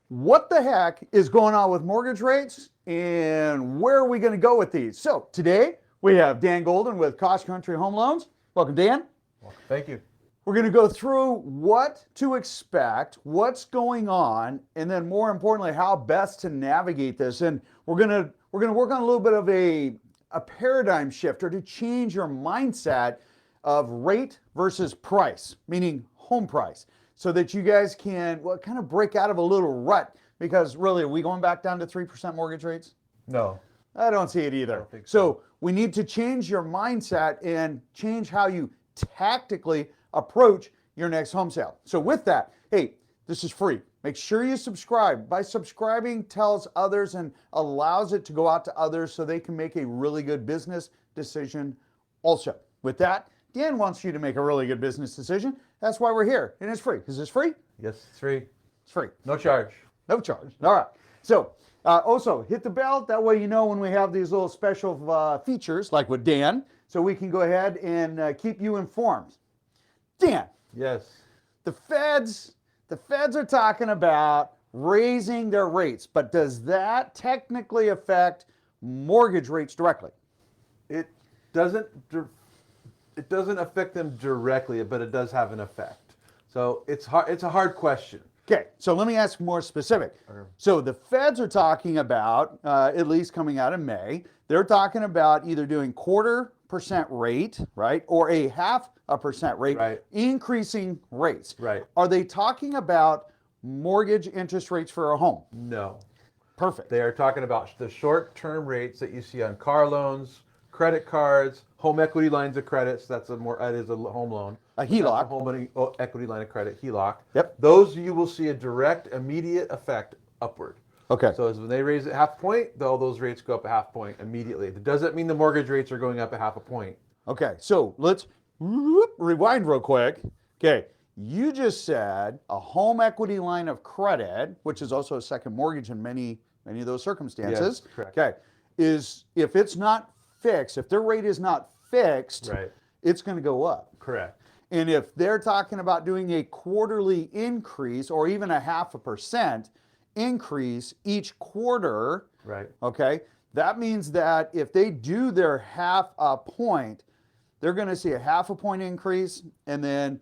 What the heck is going on with mortgage rates and where are we going to go with these? So today we have Dan Golden with Cost Country Home Loans. Welcome, Dan. Welcome. Thank you. We're going to go through what to expect, what's going on, and then more importantly, how best to navigate this. And we're going to work on a little bit of a paradigm shifter to change your mindset of rate versus price, meaning home price, so that you guys can kind of break out of a little rut. Because really, are we going back down to 3% mortgage rates? No. I don't see it either. I don't think so we need to change your mindset and change how you tactically approach your next home sale. So with that, hey, this is free. Make sure you subscribe. By subscribing, tells others and allows it to go out to others so they can make a really good business decision also. With that, Dan wants you to make a really good business decision. That's why we're here, and it's free. Is this free? Yes, it's free. It's free. No charge. No charge. All right. So also hit the bell. That way you know when we have these little special features like with Dan, so we can go ahead and keep you informed. Dan. Yes. The feds are talking about raising their rates, but does that technically affect mortgage rates directly? It doesn't affect them directly, but it does have an effect. So it's a hard question. Okay, so let me ask more specific. So the feds are talking about, at least coming out in May, they're talking about either doing 0.25% rate, right, or a 0.5% rate, right, increasing rates. Right. Are they talking about mortgage interest rates for a home? No. Perfect. They are talking about the short-term rates that you see on car loans, credit cards, home equity lines of credit. So that is a home loan. A HELOC. A home equity line of credit, HELOC. Yep. Those you will see a direct, immediate effect upward. Okay. So as when they raise it 0.5 point, all those rates go up 0.5 point immediately. It doesn't mean the mortgage rates are going up 0.5 point. Okay, so let's rewind real quick. Okay, you just said a home equity line of credit, which is also a second mortgage in many of those circumstances. Yes, correct. Okay, is if it's not fixed, if their rate is not fixed, right, it's going to go up. Correct. And if they're talking about doing a quarterly increase or even a 0.5% increase each quarter, right, okay, that means that if they do their 0.5 point, they're going to see a 0.5 point increase, and then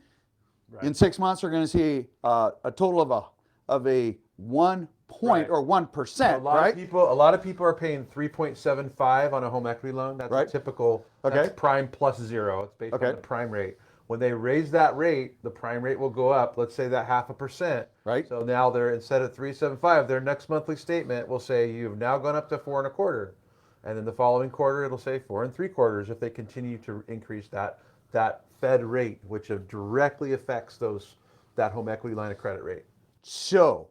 in 6 months they're going to see a total of a 1 point or 1%. So a lot of people are paying 3.75 on a home equity loan. That's a typical. That's prime plus 0. It's based on the prime rate. When they raise that rate, the prime rate will go up. Let's say that 0.5%. Right. So now they're, instead of 3.75, their next monthly statement will say you've now gone up to 4.25, and then the following quarter it'll say 4.75 if they continue to increase that Fed rate, which directly affects that home equity line of credit rate. So,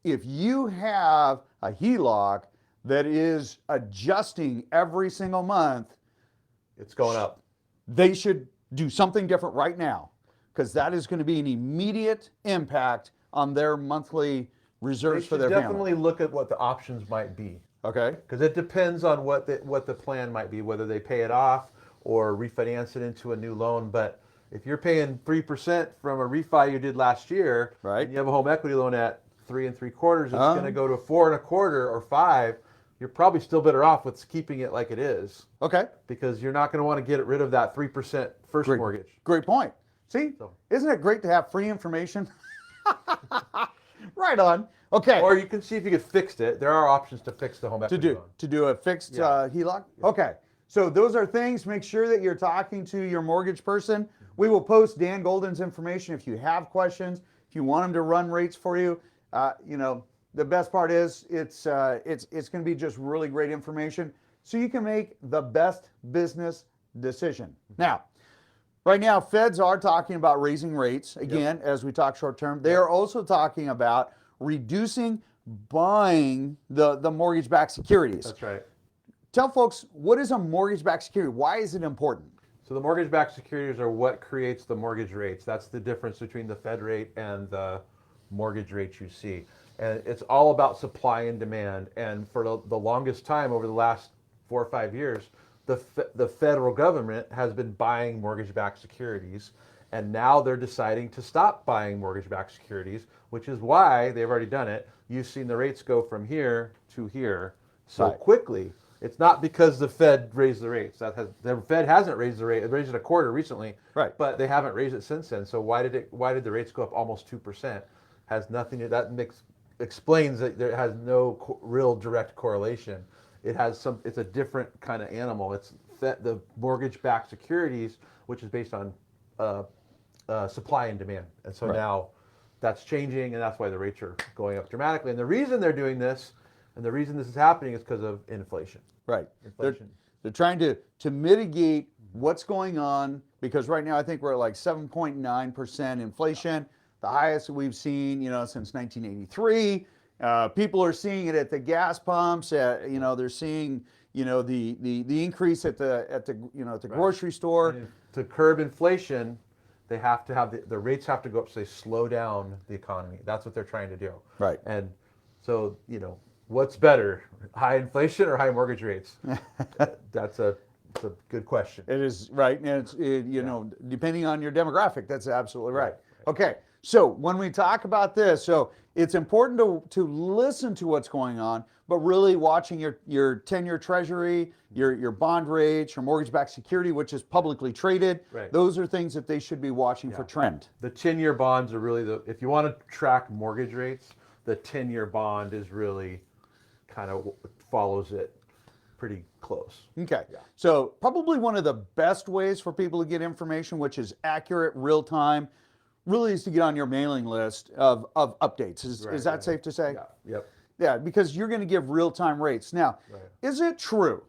if you have a HELOC that is adjusting every single month, it's going up. They should do something different right now, because that is going to be an immediate impact on their monthly reserves for their family. Definitely look at what the options might be. Okay. Because it depends on what the plan might be, whether they pay it off or refinance it into a new loan. But if you're paying 3% from a refi you did last year, right, and you have a home equity loan at 3.75, it's going to go to 4.25 or 5. You're probably still better off with keeping it like it is. Okay. Because you're not going to want to get rid of that 3% first mortgage. Great point. See, isn't it great to have free information? Right on. Okay. Or you can see if you could fix it. There are options to fix the home equity loan. To do a fixed HELOC? Yeah. Okay. So those are things. Make sure that you're talking to your mortgage person. We will post Dan Golden's information if you have questions, if you want him to run rates for you. The best part is it's going to be just really great information so you can make the best business decision. Now, right now, feds are talking about raising rates again, as we talk short term. They are also talking about reducing buying the mortgage-backed securities. That's right. Tell folks, what is a mortgage-backed security? Why is it important? So the mortgage-backed securities are what creates the mortgage rates. That's the difference between the Fed rate and the mortgage rates you see. And it's all about supply and demand. And for the longest time, over the last 4 or 5 years, the federal government has been buying mortgage-backed securities, and now they're deciding to stop buying mortgage-backed securities, which is why they've already done it. You've seen the rates go from here to here so Right. quickly. It's not because the Fed raised the rates. The Fed hasn't raised the rate. It raised it a quarter recently, Right. but they haven't raised it since then. So why did the rates go up almost 2%? Has nothing to that explains that there has no real direct correlation. It's a different kind of animal. It's the mortgage-backed securities, which is based on supply and demand. And so now that's changing, and that's why the rates are going up dramatically. And the reason they're doing this, and the reason this is happening, is because of inflation. Right. Inflation. They're trying to mitigate what's going on, because right now I think we're at like 7.9% inflation, the highest we've seen, since 1983. People are seeing it at the gas pumps. They're seeing, the increase at the grocery store. And to curb inflation, they have to have the rates have to go up so they slow down the economy. That's what they're trying to do. Right. And so, what's better, high inflation or high mortgage rates? That's a good question. It is, right. And it's, depending on your demographic, that's absolutely right. Okay. So when we talk about this, so it's important to listen to what's going on, but really watching your 10-year treasury, your bond rates, your mortgage-backed security, which is publicly traded. Right. Those are things that they should be watching for trend. The 10-year bonds are really if you want to track mortgage rates, the 10-year bond is really kind of follows it pretty close. Okay. Yeah. So probably one of the best ways for people to get information, which is accurate, real time, really is to get on your mailing list of updates. Is that safe to say? Yeah. Yep. Yeah, because you're going to give real-time rates. Now, is it true?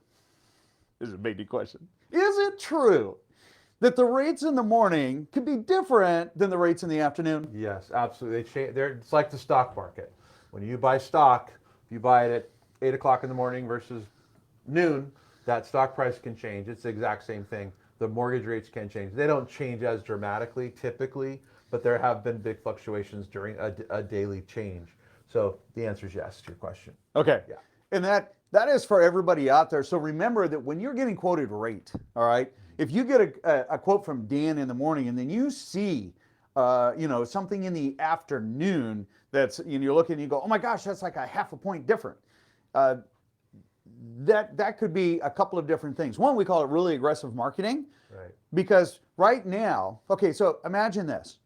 This is a big question. Is it true that the rates in the morning could be different than the rates in the afternoon? Yes, absolutely. It's like the stock market. When you buy stock, if you buy it at 8 o'clock in the morning versus noon, that stock price can change. It's the exact same thing. The mortgage rates can change. They don't change as dramatically typically, but there have been big fluctuations during a daily change. So the answer is yes to your question. Okay. Yeah. And that is for everybody out there. So remember that when you're getting quoted rate, all right, if you get a quote from Dan in the morning and then you see, something in the afternoon that's, you're looking and you go, oh my gosh, that's like a half a point different. That could be a couple of different things. One, we call it really aggressive marketing. Right. Because right now, okay, so imagine this.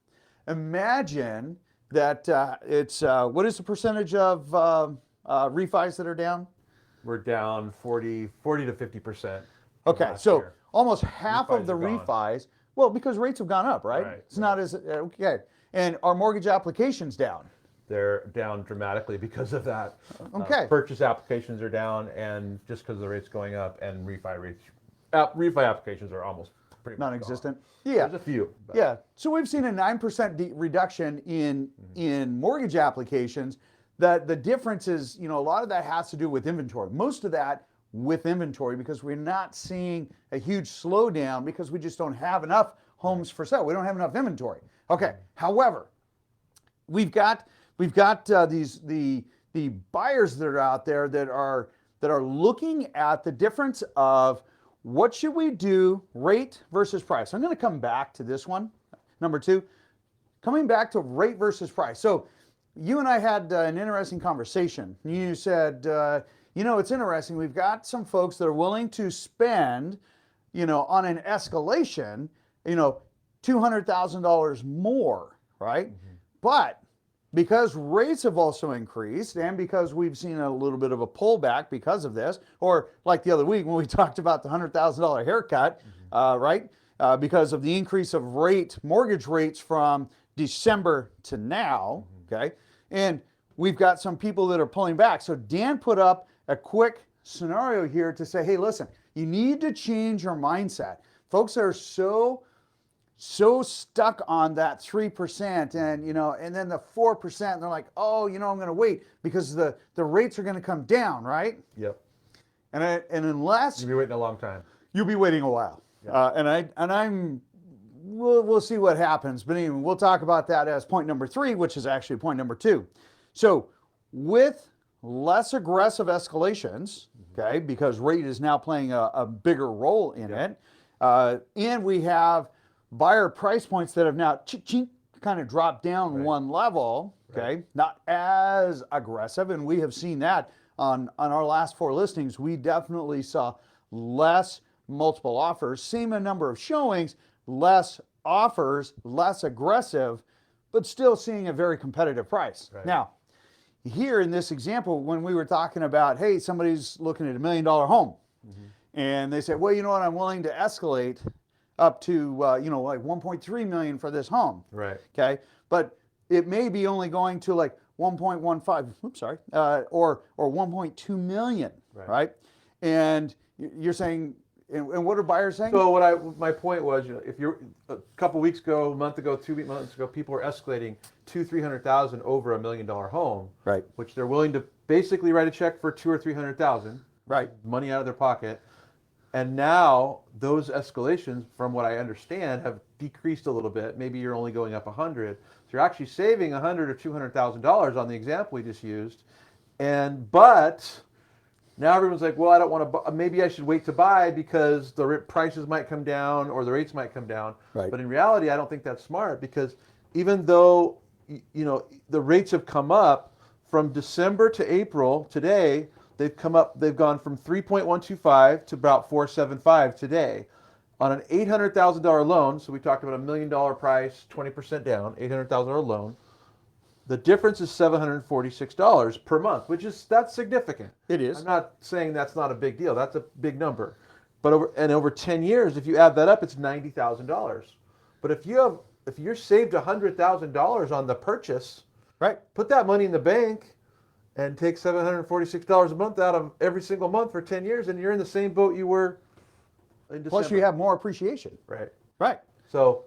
Imagine that it's, what is the percentage of refis that are down? We're down 40 to 50%. Okay, so year. almost half Refis of the are gone. refis, well, because rates have gone up, right? It's not as, okay. And our mortgage applications down. They're down dramatically because of that. Okay. Purchase applications are down, and just because the rates going up, and refi applications are almost pretty much Non-existent. gone. Yeah. There's a few. But Yeah. So we've seen a 9% reduction in mortgage applications. That the difference is, a lot of that has to do with inventory. Most of that with inventory, because we're not seeing a huge slowdown because we just don't have enough homes for sale. We don't have enough inventory. Okay. However, we've got the buyers that are out there that are looking at the difference of what should we do, rate versus price. I'm going to come back to this one, number 2, coming back to rate versus price. So you and I had an interesting conversation. You said, it's interesting. We've got some folks that are willing to spend, on an escalation, $200,000 more, right? Mm-hmm. But because rates have also increased, and because we've seen a little bit of a pullback because of this, or like the other week when we talked about the $100,000 haircut, right? Because of the increase of mortgage rates from December to now, okay? And we've got some people that are pulling back. So Dan put up a quick scenario here to say, hey, listen, you need to change your mindset. Folks are so stuck on that 3% and then the 4%, and they're like, oh, I'm going to wait because the rates are going to come down, right? Yep. And unless You'll be waiting a long time. You'll be waiting a while. Yeah. We'll see what happens. But anyway, we'll talk about that as point number 3, which is actually point number 2. So with less aggressive escalations, okay, because rate is now playing a bigger role in it. And we have buyer price points that have now kind of dropped down one level, okay, not as aggressive. And we have seen that on our last 4 listings. We definitely saw less multiple offers, same number of showings, less offers, less aggressive, but still seeing a very competitive price. Now, here in this example, when we were talking about, hey, somebody's looking at $1 million home, and they said, well, you know what, I'm willing to escalate up to, like 1.3 million for this home. Okay. But it may be only going to like 1.15, oops, sorry, or 1.2 million, right? And you're saying, and what are buyers saying? So my point was, if you're a couple weeks ago, a month ago, 2 months ago, people were escalating 200,000-300,000 over $1 million home, which they're willing to basically write a check for 200,000 or 300,000, money out of their pocket. And now those escalations, from what I understand, have decreased a little bit. Maybe you're only going up 100. So you're actually saving $100,000 or $200,000 on the example we just used. But now everyone's like, well, I don't want to. Maybe I should wait to buy because the prices might come down or the rates might come down. But in reality, I don't think that's smart, because even though the rates have come up from December to April today, they've gone from 3.125 to about 4.75 today on an $800,000 loan. So we talked about $1 million price, 20% down, $800,000 loan. The difference is $746 per month, that's significant. It is. I'm not saying that's not a big deal. That's a big number. But over 10 years, if you add that up, it's $90,000. But if you're saved $100,000 on the purchase, put that money in the bank and take $746 a month out of every single month for 10 years, and you're in the same boat you were in December. Plus, you have more appreciation. Right. So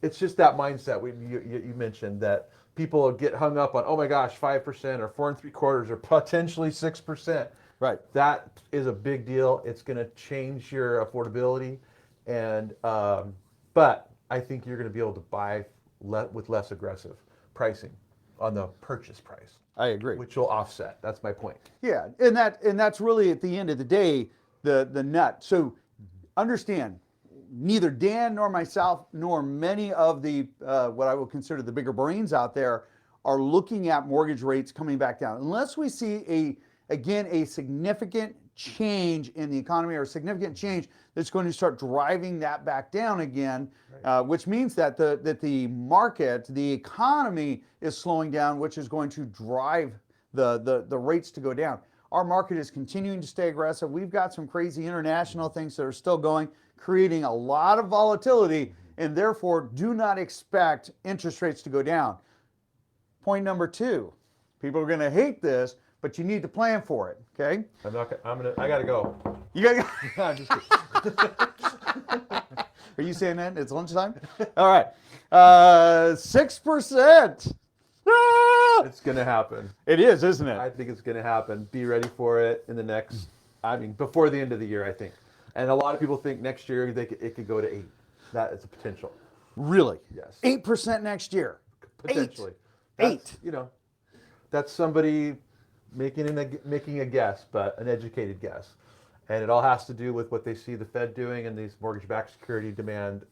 it's just that mindset you mentioned, that people get hung up on, oh my gosh, 5% or 4 3/4 or potentially 6%. That is a big deal. It's going to change your affordability, and but I think you're going to be able to buy with less aggressive pricing on the purchase price. I agree. Which will offset. That's my point. Yeah, and that's really, at the end of the day, the nut. So understand, neither Dan nor myself nor many of the what I will consider the bigger brains out there are looking at mortgage rates coming back down unless we see a significant change in the economy, or a significant change that's going to start driving that back down again, which means that the market, the economy is slowing down, which is going to drive the rates to go down. Our market is continuing to stay aggressive. We've got some crazy international things that are still going, creating a lot of volatility, and therefore do not expect interest rates to go down. Point number 2, people are going to hate this, but you need to plan for it, okay? I got to go. You got to go? No, I'm just kidding. Are you saying that? It's lunchtime? All right. 6%. It's going to happen. It is, isn't it? I think it's going to happen. Be ready for it in the next, before the end of the year, I think. And a lot of people think next year it could go to 8. That is a potential. Really? Yes. 8% next year. Potentially. 8. That's somebody making a guess, but an educated guess. And it all has to do with what they see the Fed doing and these mortgage-backed security demand.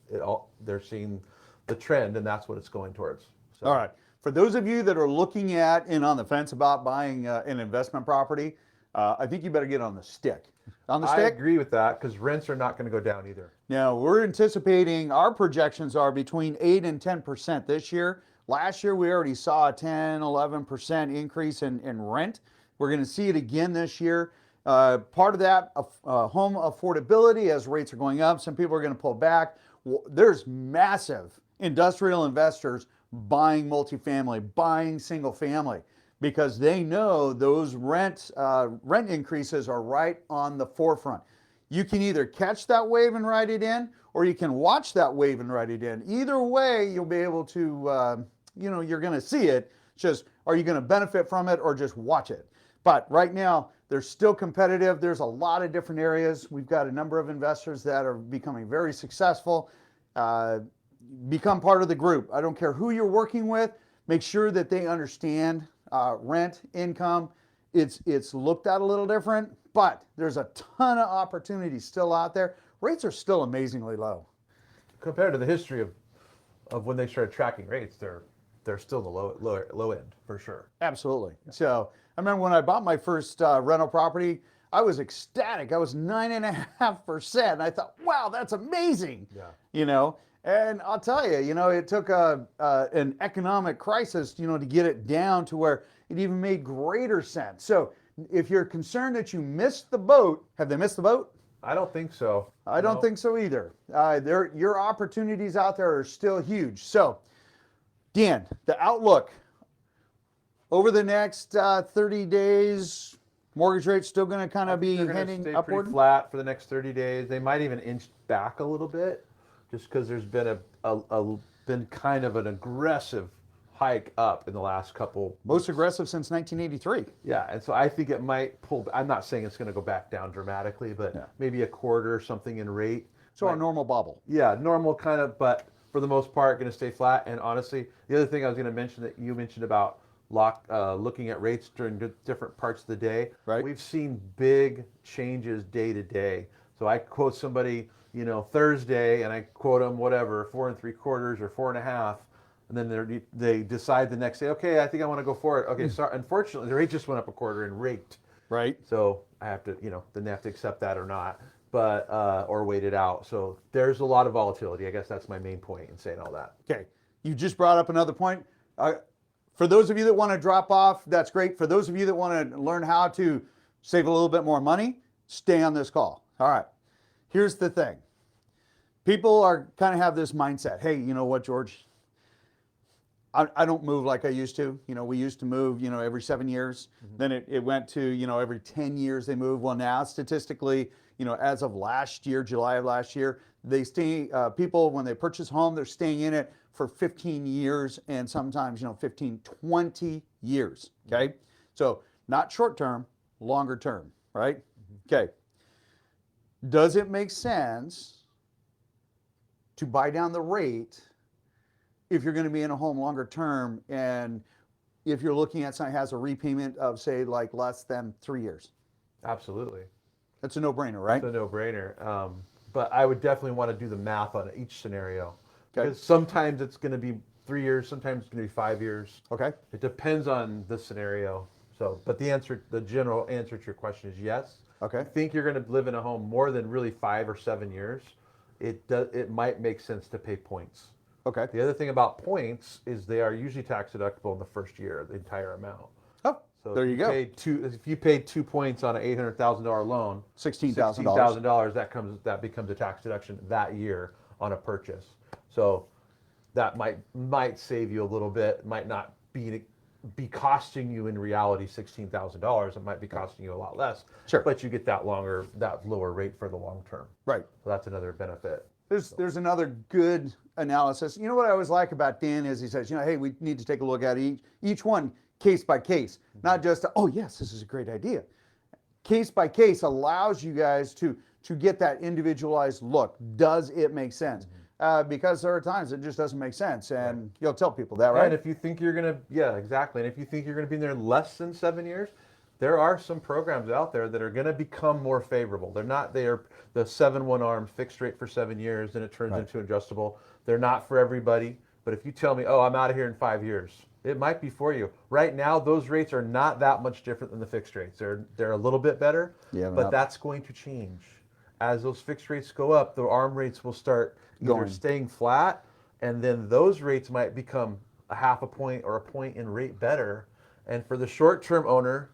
They're seeing the trend, and that's what it's going towards. So. All right. For those of you that are looking at and on the fence about buying an investment property, I think you better get on the stick. On the stick? I agree with that, because rents are not going to go down either. Now, we're anticipating, our projections are between 8 and 10% this year. Last year, we already saw a 10, 11% increase in rent. We're going to see it again this year. Part of that, home affordability, as rates are going up, some people are going to pull back. There's massive industrial investors buying multifamily, buying single family, because they know those rent increases are right on the forefront. You can either catch that wave and ride it in, or you can watch that wave and ride it in. Either way, you'll be able to, you're going to see it. Just, are you going to benefit from it or just watch it? But right now, they're still competitive. There's a lot of different areas. We've got a number of investors that are becoming very successful. Become part of the group. I don't care who you're working with. Make sure that they understand rent income, it's looked at a little different, but there's a ton of opportunities still out there. Rates are still amazingly low. Compared to the history of when they started tracking rates, they're still the low end for sure. Absolutely. So I remember when I bought my first rental property, I was ecstatic. I was 9.5%. And I thought, wow, that's amazing. Yeah. You know, and I'll tell you, you know, it took an economic crisis, you know, to get it down to where it even made greater sense. So if you're concerned that you missed the boat, have they missed the boat? I don't think so. I don't think so either. Your opportunities out there are still huge. So, Dan, the outlook over the next 30 days, mortgage rates still going to kind of be They're gonna heading stay upward? pretty flat for the next 30 days. They might even inch back a little bit, just because there's been been kind of an aggressive hike up in the last couple. Most aggressive since 1983. Yeah, and so I think it might pull. I'm not saying it's going to go back down dramatically, but maybe a quarter or something in rate. So our normal bubble. Yeah, normal kind of, but for the most part, going to stay flat. And honestly, the other thing I was going to mention that you mentioned about looking at rates during different parts of the day. Right. We've seen big changes day to day. So I quote somebody, you know, Thursday, and I quote them whatever 4 3/4 or 4.5, and then they decide the next day, okay, I think I want to go for it. Okay, sorry, unfortunately, the rate just went up a quarter in rate. Right. So I have to, you know, then they have to accept that or not, but or wait it out. So there's a lot of volatility. I guess that's my main point in saying all that. Okay. You just brought up another point. For those of you that want to drop off, that's great. For those of you that want to learn how to save a little bit more money, stay on this call. All right. Here's the thing. People are kind of have this mindset. Hey, you know what, George? I don't move like I used to. You know, we used to move, you know, every 7 years. Then it went to, you know, every 10 years they move. Well, now statistically, you know, as of last year, July of last year, they stay, people, when they purchase a home, they're staying in it for 15 years and sometimes, you know, 15, 20 years. Okay. So not short term, longer term, right? Okay. Does it make sense to buy down the rate if you're going to be in a home longer term, and if you're looking at something that has a repayment of, say, like less than 3 years? Absolutely. That's a no-brainer, right? It's a no-brainer. But I would definitely want to do the math on each scenario. Okay. Because sometimes it's going to be 3 years, sometimes it's going to be 5 years. Okay. It depends on the scenario. So, but the general answer to your question is yes. Okay. I think you're going to live in a home more than really 5 or 7 years. It might make sense to pay points. Okay. The other thing about points is they are usually tax deductible in the first year, the entire amount. Oh, So there you go. If you paid 2 points on an $800,000 loan, $16,000. $16,000 that becomes a tax deduction that year on a purchase. So that might save you a little bit. Might not be costing you in reality $16,000. It might be costing you a lot less. Sure. But you get that lower rate for the long term. Right. So that's another benefit. There's another good analysis. You know what I always like about Dan is he says, you know, hey, we need to take a look at each one case by case, not just, oh yes, this is a great idea. Case by case allows you guys to get that individualized look. Does it make sense? Because there are times it just doesn't make sense, and you'll tell people that, right? And if you think you're gonna, yeah, exactly. And if you think you're gonna be in there less than 7 years, there are some programs out there that are going to become more favorable. They are the 7/1 ARM fixed rate for 7 years, and it turns into adjustable. They're not for everybody, but if you tell me, oh, I'm out of here in 5 years, it might be for you. Right now, those rates are not that much different than the fixed rates. They're a little bit better, but that's going to change. As those fixed rates go up, the ARM rates will start either staying flat, and then those rates might become a half a point or a point in rate better. And for the short-term owner,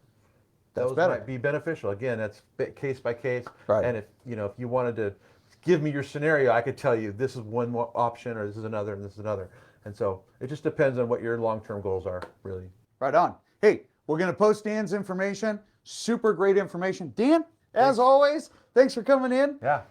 those might be beneficial. Again, that's case by case. Right. And if you wanted to give me your scenario, I could tell you this is one more option, or this is another, and this is another. And so it just depends on what your long-term goals are, really. Right on. Hey, we're going to post Dan's information. Super great information. Dan, as always, thanks for coming in. Yeah.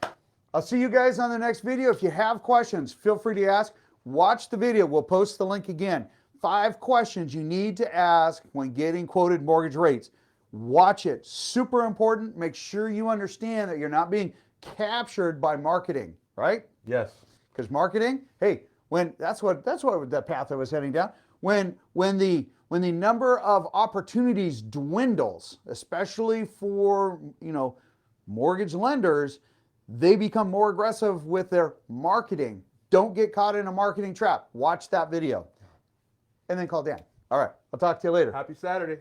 I'll see you guys on the next video. If you have questions, feel free to ask. Watch the video. We'll post the link again. 5 questions you need to ask when getting quoted mortgage rates. Watch it. Super important. Make sure you understand that you're not being captured by marketing, right? Yes. Because marketing, hey, that's what that path I was heading down. When the When the number of opportunities dwindles, especially for, mortgage lenders, they become more aggressive with their marketing. Don't get caught in a marketing trap. Watch that video. And then call Dan. All right. I'll talk to you later. Happy Saturday.